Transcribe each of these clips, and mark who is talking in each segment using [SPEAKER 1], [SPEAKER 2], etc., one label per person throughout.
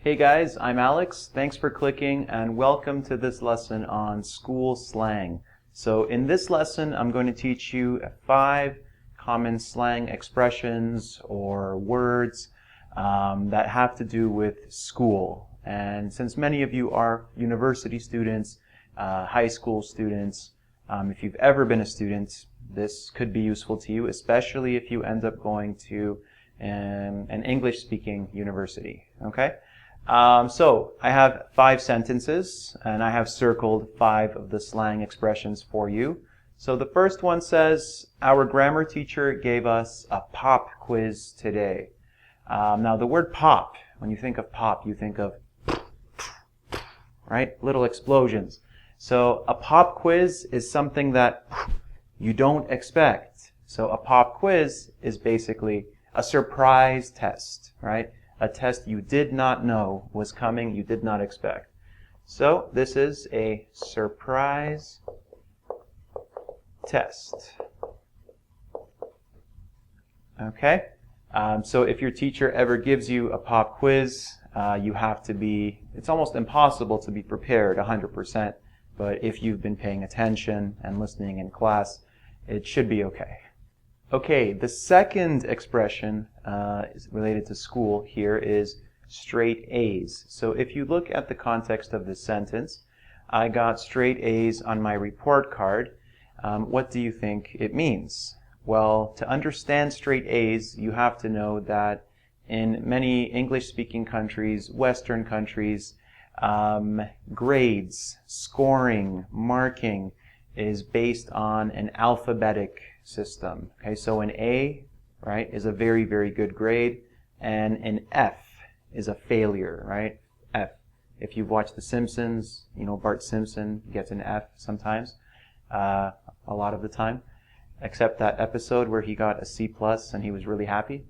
[SPEAKER 1] Hey guys, I'm Alex. Thanks for clicking and welcome to this lesson on school slang. So in this lesson, I'm going to teach you 5 common slang expressions or words that have to do with school. And since many of you are university students, high school students, if you've ever been a student, this could be useful to you, especially if you end up going to an English-speaking university. Okay? So I have 5 sentences, and I have circled 5 of the slang expressions for you. So the first one says, our grammar teacher gave us a pop quiz today. Now the word pop, when you think of pop, you think of, right? Little explosions. So a pop quiz is something that you don't expect. So a pop quiz is basically a surprise test, right? A test you did not know was coming, you did not expect. So this is a surprise test. Okay? So if your teacher ever gives you a pop quiz, you have to be, it's almost impossible to be prepared 100%, but if you've been paying attention and listening in class, it should be okay. Okay, the second expression is related to school here is straight A's. So if you look at the context of this sentence, I got straight A's on my report card. What do you think it means? Well, to understand straight A's, you have to know that in many English-speaking countries, Western countries, grades, scoring, marking is based on an alphabetic system. Okay, so an A, right, is a very, very good grade, and an F is a failure, right? F. If you've watched The Simpsons, you know Bart Simpson gets an F sometimes, a lot of the time, except that episode where he got a C+ and he was really happy.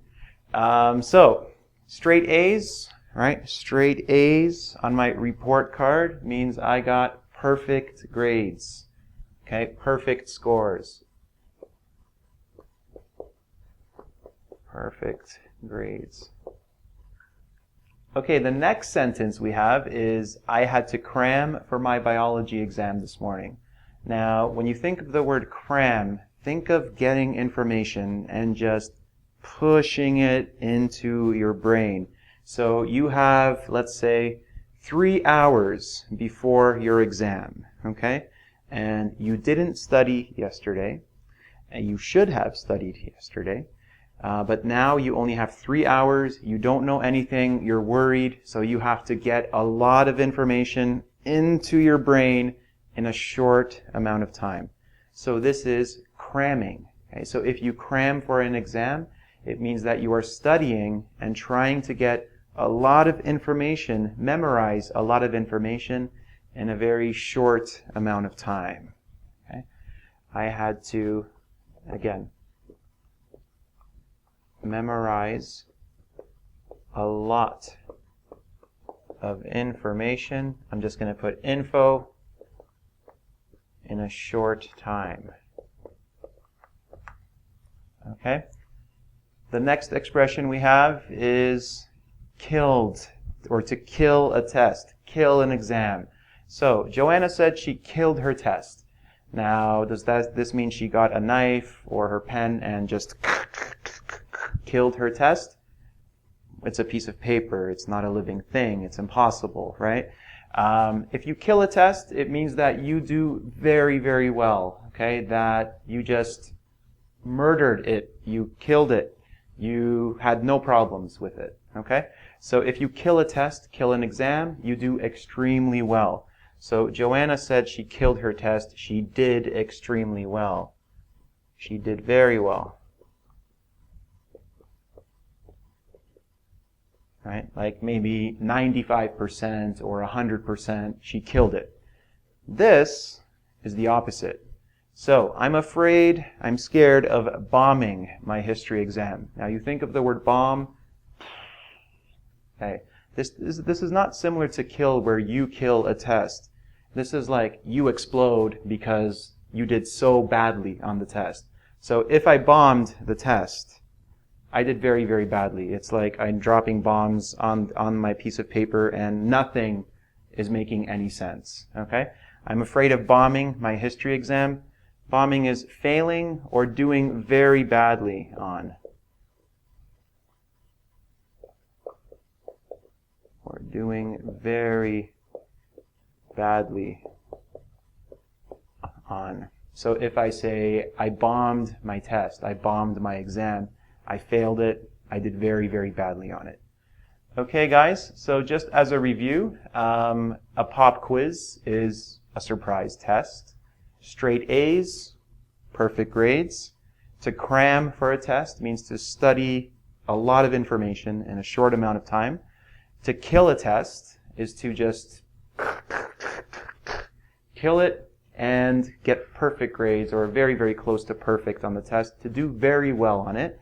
[SPEAKER 1] So, straight A's, right? Straight A's on my report card means I got perfect grades. Okay, perfect scores. Perfect grades. Okay, the next sentence we have is, I had to cram for my biology exam this morning. Now, when you think of the word cram, think of getting information and just pushing it into your brain. So you have, let's say, 3 hours before your exam, okay? And you didn't study yesterday, and you should have studied yesterday. But now you only have 3 hours, you don't know anything, you're worried, so you have to get a lot of information into your brain in a short amount of time. So this is cramming. Okay? So if you cram for an exam, it means that you are studying and trying to get a lot of information, memorize a lot of information in a very short amount of time. Okay? I had to, again, memorize a lot of information. I'm just going to put info in a short time. Okay? The next expression we have is killed, or to kill a test, kill an exam. So, Joanna said she killed her test. Now, does this mean she got a knife or her pen and just killed her test? It's a piece of paper. It's not a living thing. It's impossible, right? If you kill a test, it means that you do very, very well, okay? That you just murdered it. You killed it. You had no problems with it, okay? So if you kill a test, kill an exam, you do extremely well. So Joanna said she killed her test. She did extremely well. She did very well. Right? Like maybe 95% or 100%, she killed it. This is the opposite. So, I'm afraid, I'm scared of bombing my history exam. Now you think of the word bomb. Okay. This is not similar to kill where you kill a test. This is like you explode because you did so badly on the test. So if I bombed the test, I did very, very badly. It's like I'm dropping bombs on my piece of paper and nothing is making any sense. Okay? I'm afraid of bombing my history exam. Bombing is failing or doing very badly on. Or doing very badly on. So if I say, I bombed my test, I bombed my exam, I failed it, I did very, very badly on it. Okay, guys, so just as a review, a pop quiz is a surprise test. Straight A's, perfect grades. To cram for a test means to study a lot of information in a short amount of time. To kill a test is to just kill it and get perfect grades or very, very close to perfect on the test, to do very well on it.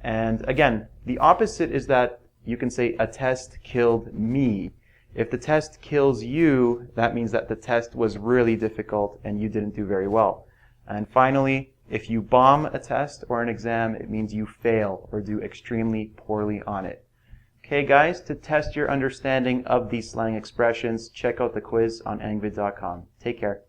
[SPEAKER 1] And again, the opposite is that you can say a test killed me. If the test kills you, that means that the test was really difficult and you didn't do very well. And finally, if you bomb a test or an exam, it means you fail or do extremely poorly on it. Okay, guys, to test your understanding of these slang expressions, check out the quiz on engvid.com. Take care.